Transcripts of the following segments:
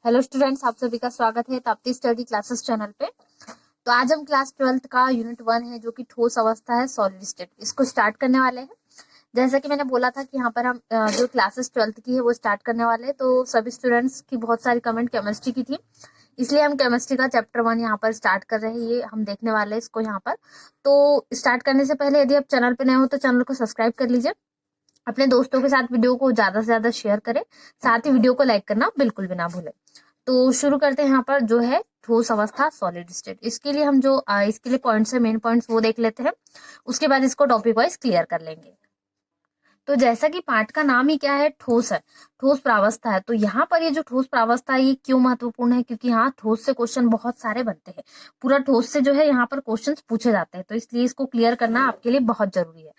Hello students, आप सभी का स्वागत है ताप्ती स्टडी क्लासेस चैनल पे। तो आज हम क्लास 12th का यूनिट 1 है जो कि ठोस अवस्था है, सॉलिड स्टेट, इसको स्टार्ट करने वाले हैं। जैसा कि मैंने बोला था कि यहाँ पर हम जो क्लासेस 12th की है वो स्टार्ट करने वाले हैं। तो सभी स्टूडेंट्स की बहुत सारी कमेंट केमिस्ट्री की थी, इसलिए हम केमिस्ट्री का चैप्टर 1 यहाँ पर स्टार्ट कर रहे हैं। ये हम देखने वाले हैं इसको यहाँ पर। तो स्टार्ट करने से पहले यदि आप चैनल पे नए हो तो चैनल को सब्सक्राइब कर लीजिए, अपने दोस्तों के साथ वीडियो को ज्यादा से ज्यादा शेयर करें, साथ ही वीडियो को लाइक करना बिल्कुल भी ना भूलें। तो शुरू करते हैं यहाँ पर जो है ठोस अवस्था, सॉलिड स्टेट। इसके लिए हम जो इसके लिए पॉइंट्स है, मेन पॉइंट्स वो देख लेते हैं, उसके बाद इसको टॉपिक वाइज क्लियर कर लेंगे। तो जैसा कि पाठ का नाम ही क्या है, ठोस है, ठोस प्रावस्था है। तो यहाँ पर ये जो ठोस प्रावस्था है ये क्यों महत्वपूर्ण है, क्योंकि यहाँ ठोस से क्वेश्चन बहुत सारे बनते हैं। पूरा ठोस से जो है यहाँ पर क्वेश्चंस पूछे जाते हैं, तो इसलिए इसको क्लियर करना आपके लिए बहुत जरूरी है।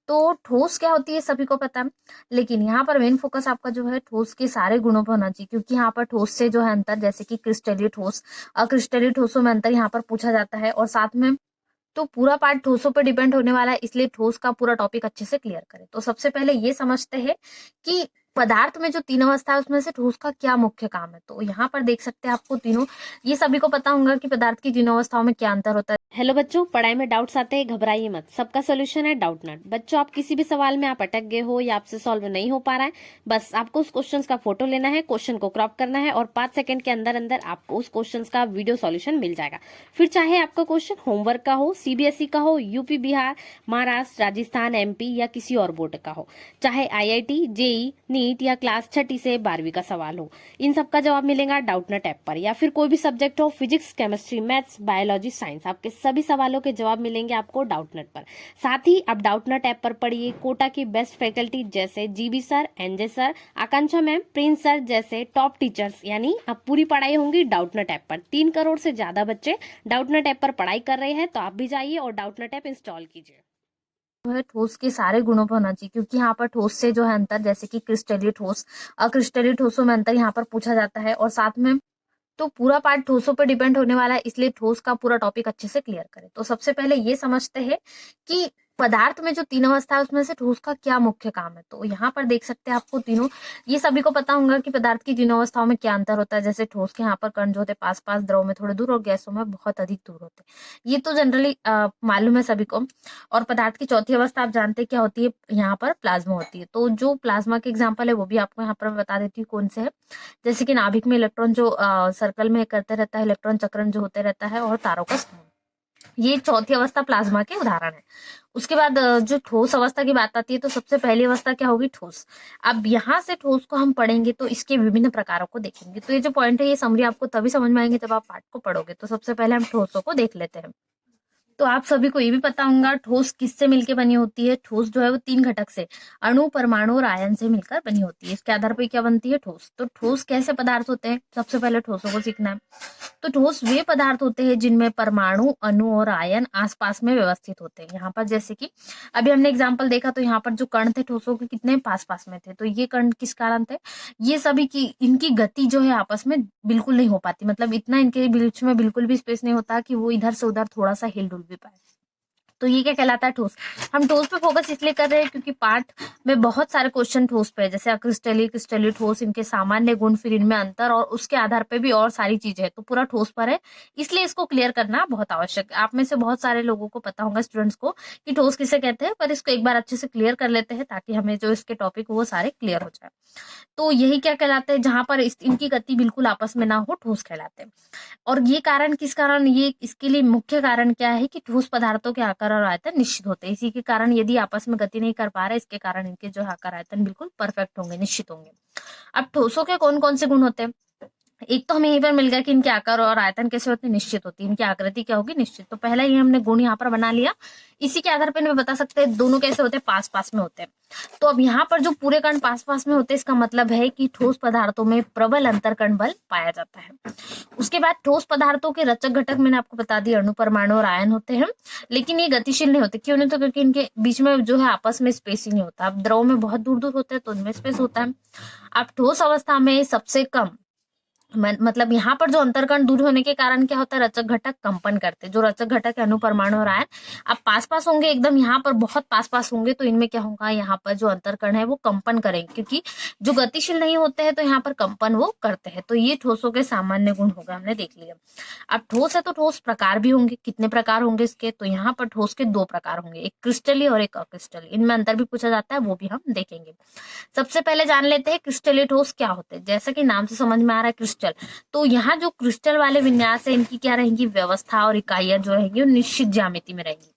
तो ठोस क्या होती है सभी को पता है, लेकिन यहाँ पर मेन फोकस आपका जो है ठोस के सारे गुणों पर होना चाहिए, क्योंकि यहाँ पर ठोस से जो है अंतर, जैसे कि क्रिस्टलीय ठोस, अक्रिस्टलीय ठोसों में अंतर यहाँ पर पूछा जाता है। और साथ में तो पूरा पार्ट ठोसों पर डिपेंड होने वाला है, इसलिए ठोस का पूरा टॉपिक अच्छे से क्लियर करें। तो सबसे पहले ये समझते हैं कि पदार्थ में जो तीन अवस्था है उसमें से ठोस का क्या मुख्य काम है। तो यहाँ पर देख सकते हैं आपको तीनों, ये सभी को पता होगा कि पदार्थ की तीनों अवस्थाओं में क्या अंतर होता है। हेलो बच्चों, पढ़ाई में डाउट्स आते हैं, घबराइए मत, सबका सोल्यूशन है डाउटनट। बच्चों, आप किसी भी सवाल में आप अटक गए हो या आपसे सॉल्व नहीं हो पा रहा है, बस आपको उस क्वेश्चन का फोटो लेना है, क्वेश्चन को क्रॉप करना है और 5 सेकंड के अंदर अंदर आपको उस क्वेश्चन का वीडियो सॉल्यूशन मिल जाएगा। फिर चाहे आपका क्वेश्चन होमवर्क का हो, सीबीएसई का हो, यूपी, बिहार, महाराष्ट्र, राजस्थान, एमपी या किसी और बोर्ड का हो, चाहे आईआईटी, जेई, नीट या क्लास 6 से 12वीं का सवाल हो, इन सबका जवाब मिलेगा डाउटनट ऐप पर। या फिर कोई भी सब्जेक्ट हो, physics, chemistry, maths, biology, science, आपके सभी सवालों के जवाब मिलेंगे आपको डाउटनट पर। साथ ही आप डाउटनट ऐप पर पढ़िए कोटा की बेस्ट फैकल्टी जैसे जीबी सर, एनजे सर, आकांक्षा मैम, प्रिंस सर जैसे टॉप टीचर्स, यानी अब पूरी पढ़ाई होंगी डाउटनट ऐप पर। 3 करोड़ से ज्यादा बच्चे डाउटनट ऐप पर पढ़ाई कर रहे हैं, तो आप भी जाइए और डाउटनट ऐप इंस्टॉल कीजिए। जो है ठोस के सारे गुणों पर होना चाहिए, क्योंकि यहाँ पर ठोस से जो है अंतर, जैसे कि क्रिस्टलीय ठोस, अक्रिस्टलीय ठोसों में अंतर यहाँ पर पूछा जाता है। और साथ में तो पूरा पार्ट ठोसों पर डिपेंड होने वाला है, इसलिए ठोस का पूरा टॉपिक अच्छे से क्लियर करें। तो सबसे पहले ये समझते हैं कि पदार्थ में जो तीन अवस्था है उसमें से ठोस का क्या मुख्य काम है। तो यहाँ पर देख सकते हैं आपको तीनों, ये सभी को पता होगा कि पदार्थ की तीनों अवस्थाओं में क्या अंतर होता है। जैसे ठोस के यहाँ पर कण जो होते हैं पास पास, द्रव में थोड़े दूर और गैसों में बहुत अधिक दूर होते हैं, ये तो जनरली मालूम है सभी को। और पदार्थ की चौथी अवस्था आप जानते हैं क्या होती है, यहाँ पर प्लाज्मा होती है। तो जो प्लाज्मा के एग्जाम्पल है वो भी आपको यहाँ पर मैं बता देती हूँ कौन से है। जैसे कि नाभिक में इलेक्ट्रॉन जो सर्कल में करते रहता है, इलेक्ट्रॉन चक्रण जो होते रहता है, और तारों का समूह, ये चौथी अवस्था प्लाज्मा के उदाहरण है। उसके बाद जो ठोस अवस्था की बात आती है, तो सबसे पहली अवस्था क्या होगी, ठोस। अब यहाँ से ठोस को हम पढ़ेंगे तो इसके विभिन्न प्रकारों को देखेंगे। तो ये जो पॉइंट है ये समरी आपको तभी समझ में आएंगे जब आप पाठ को पढ़ोगे। तो सबसे पहले हम ठोसों को देख लेते हैं। तो आप सभी को ये भी पता होगा ठोस किससे मिलकर बनी होती है। ठोस जो है वो 3 घटक से, अणु, परमाणु और आयन से मिलकर बनी होती है। इसके आधार पर क्या बनती है, ठोस। तो ठोस कैसे पदार्थ होते हैं, सबसे पहले ठोसों को सीखना है। तो ठोस वे पदार्थ होते हैं जिनमें परमाणु, अणु और आयन आसपास में व्यवस्थित होते हैं। यहाँ पर जैसे कि अभी हमने एग्जाम्पल देखा, तो यहाँ पर जो कण थे ठोसों के कितने पास पास में थे। तो ये कण किस कारण थे, ये सभी की इनकी गति जो है आपस में बिल्कुल नहीं हो पाती, मतलब इतना इनके बीच में बिल्कुल भी स्पेस नहीं होता कि वो इधर से उधर थोड़ा सा हिल डुल भी पाए। तो ये क्या कहलाता है, ठोस। हम ठोस पे फोकस इसलिए कर रहे हैं क्योंकि पाठ में बहुत सारे क्वेश्चन ठोस पे है, जैसे अक्रिस्टलीय, क्रिस्टलीय ठोस, इनके सामान्य गुण, फिर इनमें अंतर, और उसके आधार पे भी और सारी चीजें है। तो पूरा ठोस पर है, इसलिए इसको क्लियर करना बहुत आवश्यक है। आप में से बहुत सारे लोगों को पता होगा, स्टूडेंट्स को, कि ठोस किसे कहते हैं, पर इसको एक बार अच्छे से क्लियर कर लेते हैं ताकि हमें जो इसके टॉपिक वो सारे क्लियर हो जाए। तो यही क्या कहलाते हैं, जहां पर इनकी गति बिल्कुल आपस में ना हो, ठोस कहलाते हैं। और ये कारण किस कारण, ये इसके लिए मुख्य कारण क्या है कि ठोस पदार्थों के आकार और आयतन निश्चित होते हैं। इसी के कारण यदि आपस में गति नहीं कर पा रहे, इसके कारण इनके जो आकार आयतन बिल्कुल परफेक्ट होंगे, निश्चित होंगे। अब ठोसों के कौन कौन से गुण होते हैं, एक तो हमें यहीं पर मिल गया कि इनके आकार और आयतन कैसे होते हैं, निश्चित होती है। इनकी आकृति क्या होगी, निश्चित। तो पहला ही हमने गुण यहाँ पर बना लिया। इसी के आधार पर हमें बता सकते हैं दोनों कैसे होते हैं, पास पास में होते हैं। तो अब यहाँ पर जो पूरे कण पास पास में होते हैं, इसका मतलब है कि ठोस पदार्थों में प्रबल अंतर कण बल पाया जाता है। उसके बाद ठोस पदार्थों के रचक घटक मैंने आपको बता दिया, अणु, परमाणु और आयन होते हैं, लेकिन ये गतिशील नहीं होते। क्यों नहीं, तो क्योंकि इनके बीच में जो है आपस में स्पेस ही नहीं होता। अब द्रव में बहुत दूर दूर होते हैं तो उनमें स्पेस होता है। अब ठोस अवस्था में सबसे कम मतलब यहाँ पर जो अंतरकण दूर होने के कारण क्या होता है, रचक घटक कंपन करते हैं। जो रचक घटक है अणु परमाणु और आयन अब पास पास होंगे, एकदम यहाँ पर बहुत पास पास होंगे, तो इनमें क्या होगा, यहाँ पर जो अंतरकण है वो कंपन करेंगे, क्योंकि जो गतिशील नहीं होते हैं तो यहाँ पर कंपन वो करते हैं। तो ये ठोसों के सामान्य गुण होगा, हमने देख लिया। अब ठोस है तो ठोस प्रकार भी होंगे। कितने प्रकार होंगे इसके, तो यहाँ पर ठोस के 2 प्रकार होंगे, एक क्रिस्टलीय और एक अक्रिस्टलीय। इनमें अंतर भी पूछा जाता है, वो भी हम देखेंगे। सबसे पहले जान लेते हैं क्रिस्टलीय ठोस क्या होते हैं। जैसा कि नाम से समझ में आ रहा है क्रिस्टल, तो यहाँ जो क्रिस्टल वाले विन्यास है इनकी क्या रहेंगी, व्यवस्था और इकाइयां जो रहेंगी वो निश्चित ज्यामिति में रहेंगी।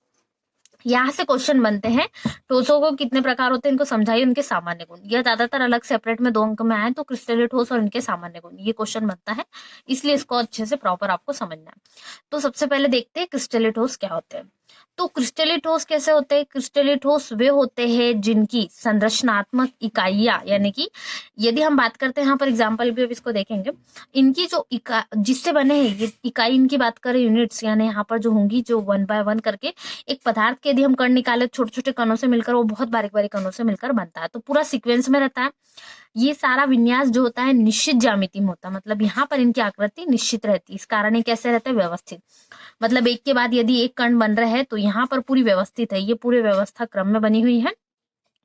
यहाँ से क्वेश्चन बनते हैं, ठोसों को कितने प्रकार होते हैं, इनको समझाइए, उनके सामान्य गुण। यह ज्यादातर अलग सेपरेट में 2 अंक में आए, तो क्रिस्टलीय ठोस और इनके सामान्य गुण, ये क्वेश्चन बनता है, इसलिए इसको अच्छे से प्रॉपर आपको समझना है। तो सबसे पहले देखते हैं क्रिस्टलीय ठोस क्या होते हैं। तो क्रिस्टलीय ठोस कैसे होते हैं, क्रिस्टलीय ठोस वे होते हैं जिनकी संरचनात्मक इकाइयां, यानी कि यदि हम बात करते हैं यहाँ पर एग्जाम्पल भी अब इसको देखेंगे, इनकी जो जिससे बने हैं ये इकाई, इनकी बात करें यूनिट्स, यानी यहाँ पर जो होंगी, जो 1 बाय 1 करके एक पदार्थ के यदि हम कण निकाले छोटे छोटे कणों से मिलकर, वो बहुत बारीक बारीक कणों से मिलकर बनता है, तो पूरा सीक्वेंस में रहता है। ये सारा विन्यास जो होता है निश्चित ज्यामिति में होता है, मतलब यहाँ पर इनकी आकृति निश्चित रहती है। इस कारण ये कैसे रहते हैं, व्यवस्थित, मतलब एक के बाद यदि एक कण बन रहा है तो यहाँ पर पूरी व्यवस्थित है, ये पूरे व्यवस्था क्रम में बनी हुई है।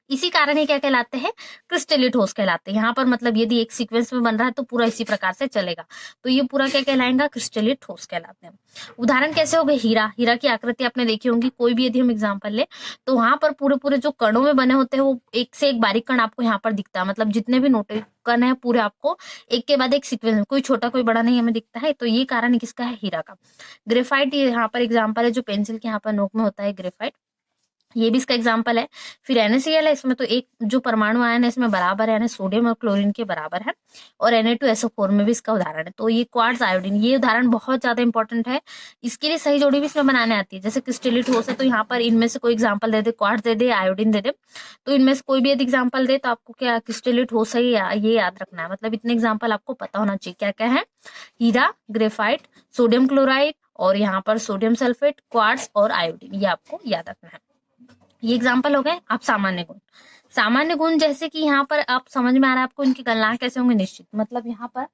इसी कारण ये क्या कहलाते हैं, क्रिस्टलीय ठोस कहलाते हैं। यहाँ पर मतलब यदि एक सीक्वेंस में बन रहा है तो पूरा इसी प्रकार से चलेगा, तो ये पूरा क्या कहलाएगा, क्रिस्टलीय ठोस कहलाते हैं। उदाहरण कैसे हो गए, हीरा। हीरा की आकृति आपने देखी होगी, कोई भी यदि हम एग्जांपल ले तो वहां पर पूरे पूरे जो कणों में बने होते हैं वो एक से एक बारीक कण आपको यहाँ पर दिखता है, मतलब जितने भी नोटे कण है पूरे आपको एक के बाद एक सीक्वेंस में, कोई छोटा कोई बड़ा नहीं हमें दिखता है, तो ये कारण किसका है, हीरा का। ग्रेफाइट यहाँ पर एग्जाम्पल है, जो पेंसिल के यहाँ पर नोक में होता है ग्रेफाइट, ये भी इसका एग्जाम्पल है। फिर NaCl है, इसमें तो एक जो परमाणु आयन है इसमें बराबर है, यानी सोडियम और क्लोरीन के बराबर है। और Na2SO4 में भी इसका उदाहरण है। तो ये क्वार्ट्ज आयोडीन, ये उदाहरण बहुत ज्यादा इंपॉर्टेंट है, इसके लिए सही जोड़ी भी इसमें बनाने आती है। जैसे क्रिस्टलीय ठोस है तो यहाँ पर इनमें से कोई एग्जाम्पल दे दे, क्वार्ट्ज दे दे, आयोडीन दे दे, तो इनमें से कोई भी यदि एग्जाम्पल दे तो आपको क्या क्रिस्टलीय ठोस है ये याद रखना है। मतलब इतने एग्जाम्पल आपको पता होना चाहिए, क्या क्या है, हीरा, ग्रेफाइट, सोडियम क्लोराइड, और यहाँ पर सोडियम सल्फेट, क्वार्ट्ज और आयोडीन, ये आपको याद रखना है। ये एग्जाम्पल हो गए। आप सामान्य गुण, सामान्य गुण जैसे कि यहाँ पर आप समझ में आ रहा है आपको, इनकी गलनांक कैसे होंगे, निश्चित, मतलब यहाँ पर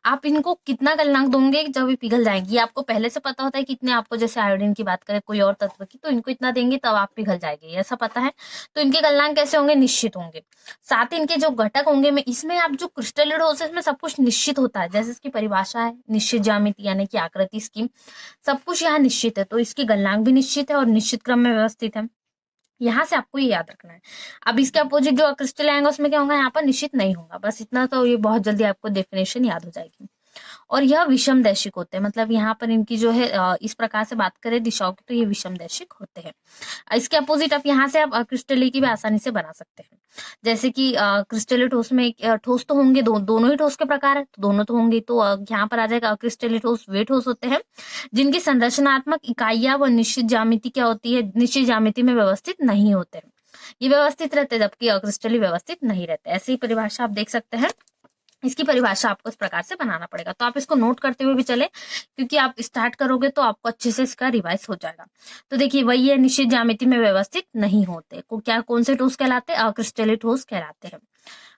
आप इनको कितना गलनांक दोगे जब ये पिघल जाएंगी, ये आपको पहले से पता होता है कितने आपको, जैसे आयोडीन की बात करें कोई और तत्व की, तो इनको इतना देंगे तब आप पिघल जाएंगे, ऐसा पता है। तो इनके गलनांक कैसे होंगे, निश्चित होंगे। साथ ही इनके जो घटक होंगे, में इसमें आप जो क्रिस्टलीय ठोस है इसमें सब कुछ निश्चित होता है, जैसे इसकी परिभाषा है निश्चित ज्यामिति, यानी कि आकृति इसकी, सब कुछ यहाँ निश्चित है, तो इसकी गलनांक भी निश्चित है और निश्चित क्रम में व्यवस्थित है। यहाँ से आपको ये याद रखना है। अब इसके अपोजिट जो क्रिस्टल आएंगे उसमें क्या होगा, यहाँ पर निश्चित नहीं होगा, बस इतना तो ये बहुत जल्दी आपको डेफिनेशन याद हो जाएगी। और यह विषम दैशिक होते हैं, मतलब यहाँ पर इनकी जो है इस प्रकार से बात करें दिशाओं की, तो ये विषम दैशिक होते हैं। इसके अपोजिट आप यहाँ से आप क्रिस्टलीय की भी आसानी से बना सकते हैं। जैसे कि क्रिस्टलीय ठोस में ठोस तो होंगे, दोनों ही ठोस के प्रकार है, तो दोनों तो होंगे, तो यहाँ पर आ जाएगा क्रिस्टलीय ठोस वे ठोस होते हैं जिनकी संरचनात्मक इकाइयां व निश्चित ज्यामिति क्या होती है, निश्चित ज्यामिति में व्यवस्थित नहीं होते हैं। ये व्यवस्थित रहते हैं जबकि अक्रिस्टलीय व्यवस्थित नहीं रहते। ऐसी परिभाषा आप देख सकते हैं। इसकी परिभाषा आपको इस प्रकार से बनाना पड़ेगा, तो आप इसको नोट करते हुए भी चले, क्योंकि आप स्टार्ट करोगे तो आपको अच्छे से इसका रिवाइज हो जाएगा। तो देखिए वही है, निश्चित ज्यामिति में व्यवस्थित नहीं होते को क्या, कौन से ठोस कहलाते हैं, अक्रिस्टलीय ठोस कहलाते हैं।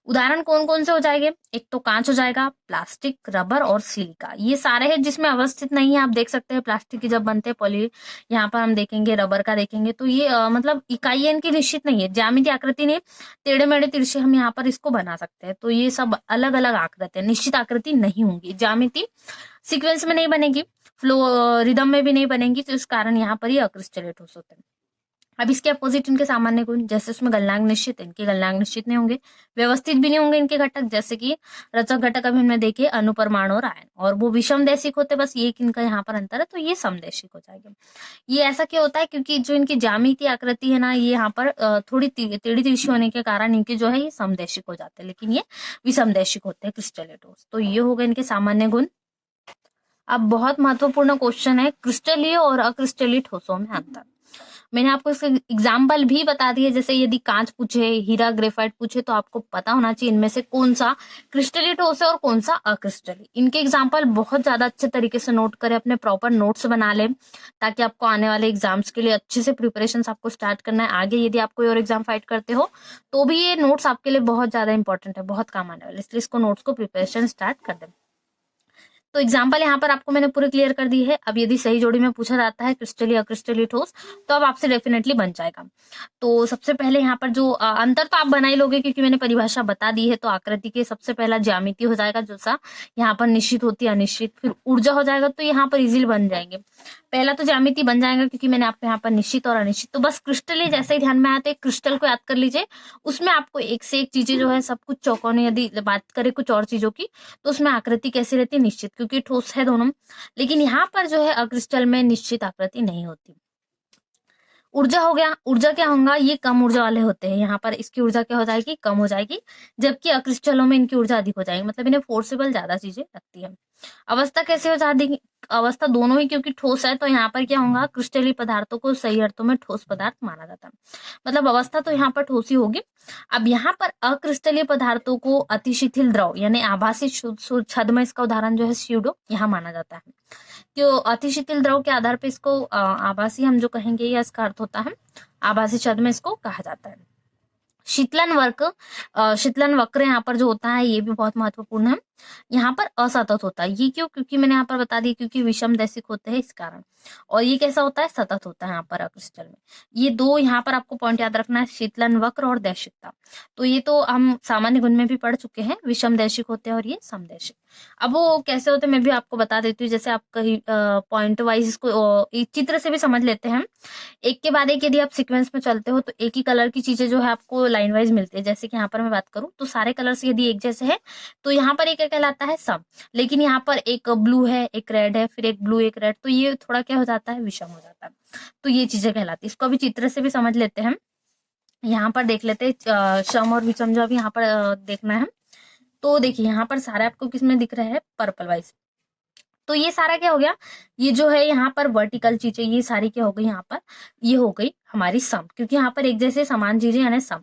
उदाहरण कौन कौन से हो जाएंगे, एक तो कांच हो जाएगा, प्लास्टिक, रबर और सिलिका, ये सारे हैं जिसमें अवस्थित नहीं है। आप देख सकते हैं प्लास्टिक की जब बनते हैं पॉली, यहाँ पर हम देखेंगे रबर का देखेंगे, तो ये मतलब इकाई इनकी निश्चित नहीं है, ज्यामिति आकृति नहीं, टेढ़े मेढ़े तिरछे हम यहाँ पर इसको बना सकते हैं। तो ये सब अलग अलग आकृति है, निश्चित आकृति नहीं होंगी, ज्यामिति सीक्वेंस में नहीं बनेगी, फ्लो रिदम में भी नहीं बनेगी, तो इस कारण यहाँ पर ये अक्रिस्टलीय ठोस होते हैं। अब इसके अपोजिट इनके सामान्य गुण, जैसे उसमें गलनांक निश्चित, इनके गलनांक निश्चित नहीं होंगे, व्यवस्थित भी नहीं होंगे इनके घटक, जैसे कि रचक घटक अभी हमने देखे अणु, परमाणु और आयन, और वो विषम दैशिक होते, बस ये इनका यहाँ पर अंतर है, तो ये समदैशिक हो जाएगा। ये ऐसा क्यों होता है, क्योंकि जो इनकी ज्यामिति आकृति है ना, ये यहाँ पर थोड़ी टेढ़ी तिरछी होने के कारण इनके जो है ये समदैशिक हो जाते हैं, लेकिन ये विषमदैशिक होते हैं क्रिस्टलीय ठोस। तो ये हो गए इनके सामान्य गुण। अब बहुत महत्वपूर्ण क्वेश्चन है, क्रिस्टलीय और अक्रिस्टलीय ठोसों में अंतर। मैंने आपको इसके एग्जाम्पल भी बता दिए, जैसे यदि कांच पूछे, हीरा, ग्रेफाइट पूछे तो आपको पता होना चाहिए इनमें से कौन सा क्रिस्टली ठोस है और कौन सा अक्रिस्टली। इनके एग्जाम्पल बहुत ज्यादा अच्छे तरीके से नोट करें, अपने प्रॉपर नोट्स बना लें, ताकि आपको आने वाले एग्जाम्स के लिए अच्छे से प्रिपरेशन आपको स्टार्ट करना है। आगे यदि आप कोई और एग्जाम फाइट करते हो तो भी ये नोट्स आपके लिए बहुत ज्यादा इंपॉर्टेंट है, बहुत काम आने वाले, इसलिए इसको नोट्स को प्रिपरेशन स्टार्ट कर दें। तो एग्जाम्पल यहाँ पर आपको मैंने पूरी क्लियर कर दी है। अब यदि सही जोड़ी में पूछा जाता है क्रिस्टली अक्रिस्टली ठोस, तो अब आपसे डेफिनेटली बन जाएगा। तो सबसे पहले यहाँ पर जो अंतर तो आप बना ही लोगे, क्योंकि मैंने परिभाषा बता दी है। तो आकृति के सबसे पहला ज्यामिति हो जाएगा, जो सा यहाँ पर निश्चित होती है अनिश्चित, फिर ऊर्जा हो जाएगा, तो यहाँ पर इजीली बन जाएंगे। पहला तो ज्यामिति बन जाएगा, क्योंकि मैंने आपको यहाँ पर निश्चित और अनिश्चित, तो बस क्रिस्टल जैसे ही ध्यान में आते क्रिस्टल को याद कर लीजिए। उसमें आपको एक से एक चीजें जो है सब कुछ चौकोने, यदि बात करें कुछ और चीजों की तो उसमें आकृति कैसी रहती है, निश्चित, क्योंकि ठोस है दोनों। लेकिन यहाँ पर जो है अक्रिस्टल में निश्चित आकृति नहीं होती। ऊर्जा हो गया, ऊर्जा क्या होगा, ये कम ऊर्जा वाले होते हैं। यहाँ पर इसकी ऊर्जा क्या हो जाएगी, कम हो जाएगी, जबकि अक्रिस्टलों में इनकी ऊर्जा अधिक हो जाएगी, मतलब इन्हें फोर्सेबल ज्यादा चीजें लगती है। अवस्था कैसे हो जाती, अवस्था दोनों ही, क्योंकि ठोस है तो यहाँ पर क्या होगा, क्रिस्टलीय पदार्थों को सही अर्थों में ठोस पदार्थ माना जाता है, मतलब अवस्था तो यहाँ पर ठोस ही होगी। अब यहाँ पर अक्रिस्टलीय पदार्थों को अतिशिथिल द्रव यानी आभासी छद्म, इसका उदाहरण जो है स्यूडो, यहाँ माना जाता है। तो अतिशिथिल द्रव के आधार पर इसको आभासी हम जो कहेंगे, या इसका अर्थ होता है आभासी छद्म, इसको कहा जाता है। शीतलन वक्र यहाँ पर जो होता है ये भी बहुत महत्वपूर्ण है। यहाँ पर असतत होता है, ये क्यों, क्योंकि मैंने यहाँ पर बता दिया, क्योंकि विषम दैशिक होते हैं इस कारण। और ये कैसा होता है, सतत होता है यहाँ पर अक्रिस्टल में। ये दो यहाँ पर आपको पॉइंट याद रखना है, शीतलन वक्र और दैशिकता। तो ये तो हम सामान्य गुण में भी पढ़ चुके हैं, विषम दैशिक होते हैं और ये समदैशिक। अब वो कैसे होते हैं मैं भी आपको बता देती हूँ, जैसे आप कहीं पॉइंट वाइज इसको एक चित्र से भी समझ लेते हैं। एक के बाद एक यदि आप सीक्वेंस में चलते हो तो एक ही कलर की चीजें जो है आपको लाइन वाइज मिलती है। जैसे कि यहाँ पर मैं बात करूँ तो सारे कलर्स यदि एक जैसे है तो यहाँ पर एक कहलाता है सम, लेकिन यहाँ पर एक ब्लू है, एक रेड है, फिर एक ब्लू एक रेड, तो ये थोड़ा क्या हो जाता है, विषम हो जाता है। तो ये चीजें कहलाती है, इसको अभी चित्र से भी समझ लेते हैं। यहाँ पर देख लेते हैं सम और विषम, जो अभी यहाँ पर देखना है। तो देखिए यहाँ पर सारे आपको किसमें दिख रहे हैं, पर्पल वाइज। तो ये सारा क्या हो गया, ये जो है यहाँ पर वर्टिकल चीजें ये सारी क्या हो गई, यहाँ पर ये हो गई हमारी सम, क्योंकि यहाँ पर एक जैसे समान चीजें यानी सम।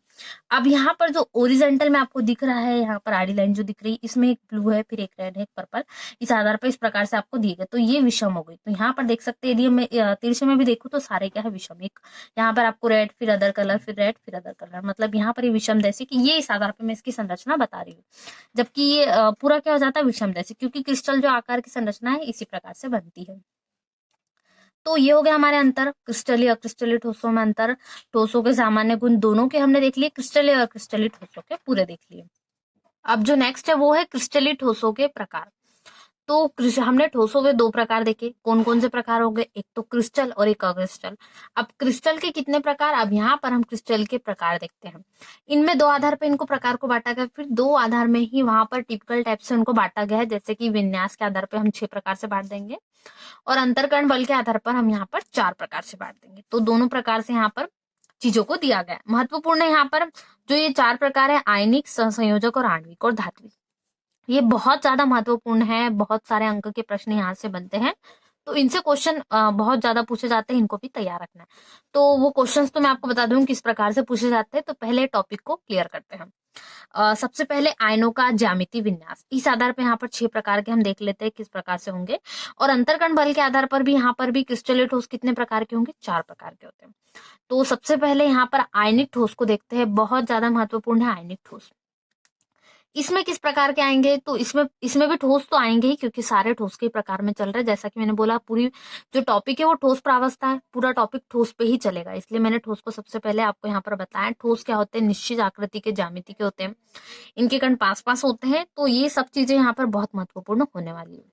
अब यहाँ पर जो ओरिजेंटल में आपको दिख रहा है, यहाँ पर आड़ी लाइन जो दिख रही है, इसमें एक ब्लू है, फिर एक रेड है, एक पर्पल, इस आधार पर इस प्रकार से आपको दिए गए, तो ये विषम हो गई। तो यहाँ पर देख सकते हैं, यदि मैं तिरछे में भी देखूँ तो सारे क्या है, विषम। एक यहाँ पर आपको रेड, फिर अदर कलर, फिर रेड, फिर अदर कलर, मतलब यहाँ पर ये विषम दैशिक, ये इस आधार पर मैं इसकी संरचना बता रही हूँ। जबकि ये पूरा क्या हो जाता है, विषम दैशिक, क्योंकि क्रिस्टल जो आकार की संरचना है इसी प्रकार से बनती है। तो ये हो गया हमारे अंतर, क्रिस्टलीय अक्रिस्टलीय ठोसों में अंतर। ठोसों के सामान्य गुण दोनों के हमने देख लिए, क्रिस्टलीय और अक्रिस्टलीय ठोसों के पूरे देख लिए। अब जो नेक्स्ट है वो है क्रिस्टलीय ठोसों के प्रकार। तो हमने ठोसों के दो प्रकार देखे, कौन कौन से प्रकार हो गए, एक तो क्रिस्टल और एक अक्रिस्टल। अब क्रिस्टल के कितने प्रकार, अब यहाँ पर हम क्रिस्टल के प्रकार देखते हैं। इनमें दो आधार पर इनको प्रकार को बांटा गया, फिर दो आधार में ही वहां पर टिपिकल टाइप से उनको बांटा गया है, जैसे कि विन्यास के आधार पर हम 6 प्रकार से बांट देंगे और अंतरकरण बल के आधार पर हम यहाँ पर 4 प्रकार से बांट देंगे। तो दोनों प्रकार से यहाँ पर चीजों को दिया गया है। महत्वपूर्ण है यहाँ पर जो ये 4 प्रकार है, आयनिक, संयोजक और आणविक और धात्विक। ये बहुत ज्यादा महत्वपूर्ण है, बहुत सारे अंक के प्रश्न यहाँ से बनते हैं, तो इनसे क्वेश्चन बहुत ज्यादा पूछे जाते हैं, इनको भी तैयार रखना है। तो वो क्वेश्चंस तो मैं आपको बता दूं किस प्रकार से पूछे जाते हैं। तो पहले टॉपिक को क्लियर करते हैं। सबसे पहले आयनों का ज्यामिति विन्यास, इस आधार पर यहाँ पर 6 प्रकार के हम देख लेते हैं किस प्रकार से होंगे। और अंतरकण बल के आधार पर भी यहाँ पर भी क्रिस्टलीय ठोस कितने प्रकार के होंगे, 4 प्रकार के होते हैं। तो सबसे पहले यहाँ पर आयनिक ठोस को देखते हैं, बहुत ज्यादा महत्वपूर्ण है आयनिक ठोस। इसमें किस प्रकार के आएंगे, तो इसमें भी ठोस तो आएंगे ही, क्योंकि सारे ठोस के प्रकार में चल रहा है। जैसा कि मैंने बोला पूरी जो टॉपिक है वो ठोस प्रावस्था है, पूरा टॉपिक ठोस पे ही चलेगा, इसलिए मैंने ठोस को सबसे पहले आपको यहाँ पर बताया। ठोस क्या होते हैं, निश्चित आकृति के ज्यामिति के होते हैं, इनके कण पास पास होते हैं, तो ये सब चीजें यहाँ पर बहुत महत्वपूर्ण होने वाली है।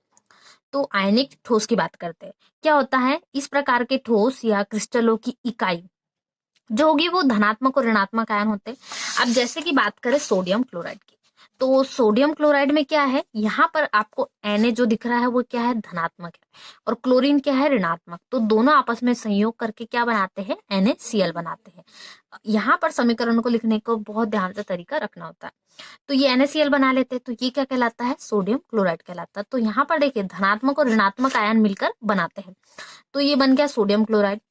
तो आयनिक ठोस की बात करते हैं, क्या होता है, इस प्रकार के ठोस या क्रिस्टलों की इकाई जो होगी वो धनात्मक और ऋणात्मक आयन होते हैं। अब जैसे कि बात करें सोडियम क्लोराइड की, तो सोडियम क्लोराइड में क्या है, यहाँ पर आपको Na जो दिख रहा है वो क्या है, धनात्मक है, और क्लोरीन क्या है, ऋणात्मक। तो दोनों आपस में संयोग करके क्या बनाते हैं, NaCl बनाते हैं। यहाँ पर समीकरण को लिखने को बहुत ध्यान से तरीका रखना होता है। तो ये NaCl बना लेते हैं, तो ये क्या कहलाता है, सोडियम क्लोराइड कहलाता है। तो यहाँ पर देखिए धनात्मक और ऋणात्मक आयन मिलकर बनाते हैं, तो ये बन गया सोडियम क्लोराइड।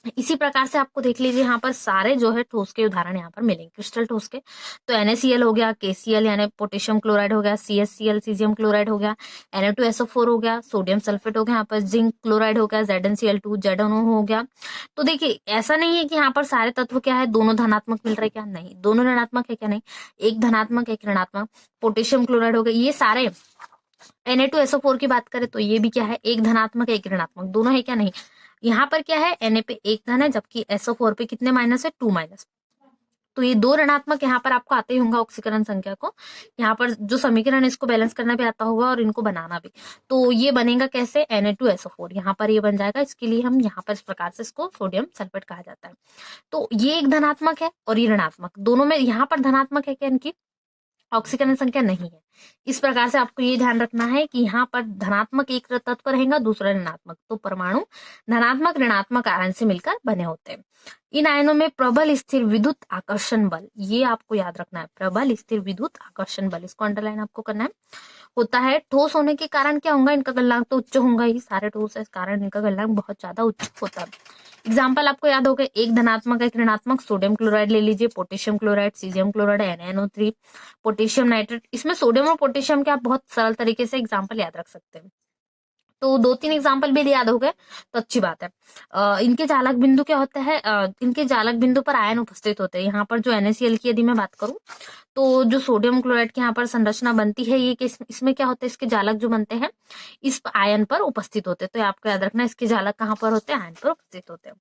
इसी प्रकार से आपको देख लीजिए यहाँ पर सारे जो है ठोस के उदाहरण यहाँ पर मिलेंगे क्रिस्टल ठोस के। तो NaCl हो गया, KCl यानी पोटेशियम क्लोराइड हो गया, CaCl सीजियम क्लोराइड हो गया, Na2SO4 हो गया, सोडियम सल्फेट हो गया, यहाँ पर जिंक क्लोराइड हो गया, ZnCl2, ZnO हो गया। तो देखिए ऐसा नहीं है कि यहाँ पर सारे तत्व क्या है दोनों धनात्मक मिल रहे, क्या नहीं, दोनों ऋणात्मक है क्या नहीं, एक धनात्मक एक ऋणात्मक। पोटेशियम क्लोराइड हो गया, ये सारे Na2SO4 की बात करें तो ये भी क्या है एक धनात्मक एक ऋणात्मक, दोनों है क्या नहीं। यहाँ पर क्या है Na पे एक धन है जबकि SO4 पे कितने माइनस है, 2 माइनस। तो ये दो ऋणात्मक यहाँ पर आपको आते ही होंगे ऑक्सीकरण संख्या को, यहाँ पर जो समीकरण इसको बैलेंस करना भी आता होगा और इनको बनाना भी। तो ये बनेगा कैसे, Na2SO4 यहाँ पर ये बन जाएगा, इसके लिए हम यहाँ पर इस प्रकार से इसको सोडियम सल्फेट कहा जाता है। तो ये एक धनात्मक है और ये ऋणात्मक, दोनों में यहाँ पर धनात्मक है क्या, इनकी ऑक्सीकरण संख्या नहीं है। इस प्रकार से आपको ये ध्यान रखना है कि यहाँ पर धनात्मक एक तत्व रहेगा, दूसरा ऋणात्मक। तो परमाणु धनात्मक ऋणात्मक आयन से मिलकर बने होते हैं। इन आयनों में प्रबल स्थिर विद्युत आकर्षण बल, ये आपको याद रखना है, प्रबल स्थिर विद्युत आकर्षण बल, इसको अंडरलाइन आपको करना है, होता है। ठोस होने के कारण क्या होगा, इनका गलनांक तो उच्च होगा ही, सारे ठोस है इस कारण इनका गलनांक बहुत ज्यादा उच्च होता है। एग्जाम्पल आपको याद हो गए, एक धनात्मक एक ऋणात्मक, सोडियम क्लोराइड ले लीजिए, potassium chloride, caesium chloride, NaNO3, potassium nitrate. इसमें सोडियम और पोटेशियम के आप बहुत सरल तरीके से एग्जाम्पल याद रख सकते हैं। तो 2-3 एग्जाम्पल भी याद हो गए तो अच्छी बात है। इनके चालक बिंदु क्या होता है, इनके चालक बिंदु पर आयन उपस्थित होते हैं। यहाँ पर जो NaCl की यदि मैं बात करूं तो जो सोडियम क्लोराइड की यहाँ पर संरचना बनती है, ये इसमें क्या होता है, इसके जालक जो बनते हैं इस आयन पर उपस्थित होते हैं। तो आपको याद रखना इसके जालक कहाँ पर होते हैं, आयन पर उपस्थित होते हैं।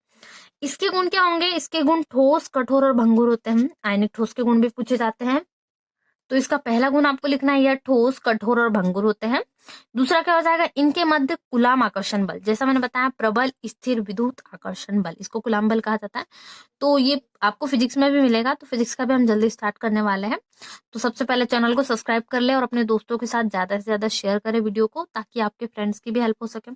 इसके गुण क्या होंगे, इसके गुण ठोस, कठोर और भंगुर होते हैं। आयनिक ठोस के गुण भी पूछे जाते हैं। तो इसका पहला गुण आपको लिखना है, यह ठोस, कठोर और भंगुर होते हैं। दूसरा क्या हो जाएगा, इनके मध्य कुलाम आकर्षण बल, जैसा मैंने बताया प्रबल स्थिर विद्युत आकर्षण बल, इसको कुलाम बल कहा जाता है। तो ये आपको फिजिक्स में भी मिलेगा, तो फिजिक्स का भी हम जल्दी स्टार्ट करने वाले हैं। तो सबसे पहले चैनल को सब्सक्राइब कर ले और अपने दोस्तों के साथ ज्यादा से ज्यादा शेयर करें वीडियो को, ताकि आपके फ्रेंड्स की भी हेल्प हो सके।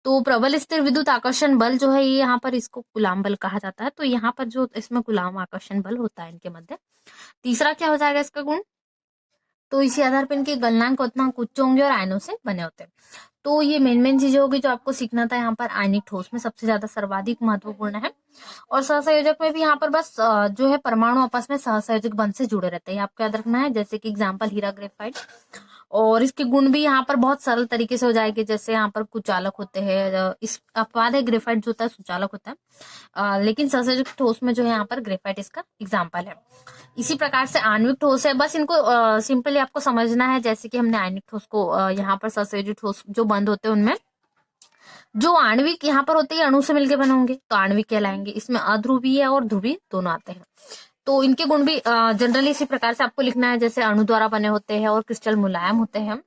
तो प्रबल स्थिर विद्युत आकर्षण बल जो है ये यहाँ पर इसको कुलाम बल कहा जाता है। तो यहाँ पर जो इसमें कुलाम आकर्षण बल होता है इनके मध्य। तीसरा क्या हो जाएगा इसका गुण, तो इसी आधार पर इनके गलनांक उतना उच्च होंगे और आयनों से बने होते हैं। तो ये मेन चीजें होगी जो आपको सीखना था। यहाँ पर आयनिक ठोस में सबसे ज्यादा सर्वाधिक महत्वपूर्ण है, और सहसंयोजक में भी यहाँ पर बस जो है परमाणु आपस में सहसंयोजक बंध से जुड़े रहते हैं, आपको याद रखना है। जैसे कि एग्जाम्पल हीरा ग्रेफाइट, और इसके गुण भी यहाँ पर बहुत सरल तरीके से हो जाएंगे। जैसे यहाँ पर कुचालक होते हैं, इस अपवाद है ग्रेफाइट जो होता है सुचालक होता है, लेकिन सहसंयोजक ठोस में जो है यहाँ पर ग्रेफाइट इसका एग्जाम्पल है। इसी प्रकार से आणविक ठोस है, बस इनको सिंपली आपको समझना है। जैसे कि हमने आयनिक ठोस को यहाँ पर सहसंयोजक ठोस जो बंद होते हैं उनमें जो आणविक यहाँ पर होते हैं अणु से मिलकर बने होंगे तो आणविक कहलाएंगे। इसमें अध्रुवीय और ध्रुवीय दोनों आते हैं। तो इनके गुण भी जनरली इसी प्रकार से आपको लिखना है, जैसे अणु द्वारा बने होते हैं और क्रिस्टल मुलायम होते हैं।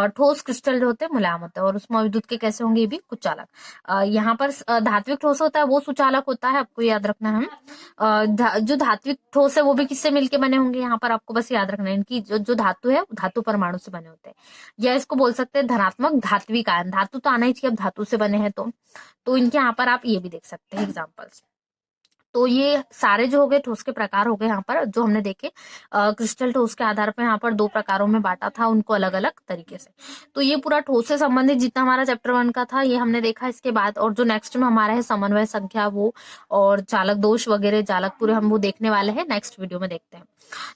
ठोस क्रिस्टल जो होते हैं मुलायम होते हैं, और उसमें विद्युत के कैसे होंगे, ये भी कुचालक। यहाँ पर धात्विक ठोस होता है वो सुचालक होता है, आपको याद रखना है। जो धात्विक ठोस है वो भी किससे मिलके बने होंगे, यहाँ पर आपको बस याद रखना है इनकी जो धातु है वो धातु परमाणु से बने होते हैं, या इसको बोल सकते हैं धनात्मक धात्विक आयन। धातु तो आना ही चाहिए, अब धातु से बने हैं तो इनके यहाँ पर आप ये भी देख सकते हैं एग्जाम्पल्स। तो ये सारे जो हो गए ठोस के प्रकार हो गए यहाँ पर जो हमने देखे। क्रिस्टल ठोस के आधार पर यहाँ पर 2 प्रकारों में बांटा था उनको अलग अलग तरीके से। तो ये पूरा ठोस से संबंधित जितना हमारा चैप्टर 1 का था ये हमने देखा। इसके बाद और जो नेक्स्ट में हमारा है समन्वय संख्या वो, और चालक दोष वगैरह चालक पूरे हम वो देखने वाले हैं, नेक्स्ट वीडियो में देखते हैं।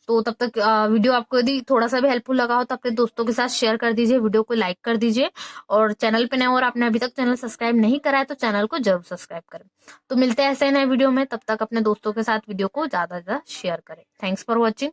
तो तब तक वीडियो आपको यदि थोड़ा सा भी हेल्पफुल लगा हो तो अपने दोस्तों के साथ शेयर कर दीजिए, वीडियो को लाइक कर दीजिए, और चैनल पे नए और आपने अभी तक चैनल सब्सक्राइब नहीं करा है तो चैनल को जरूर सब्सक्राइब करें। तो मिलते हैं ऐसे नए वीडियो में, तब तक अपने दोस्तों के साथ वीडियो को ज्यादा से ज्यादा शेयर करें। Thanks for watching.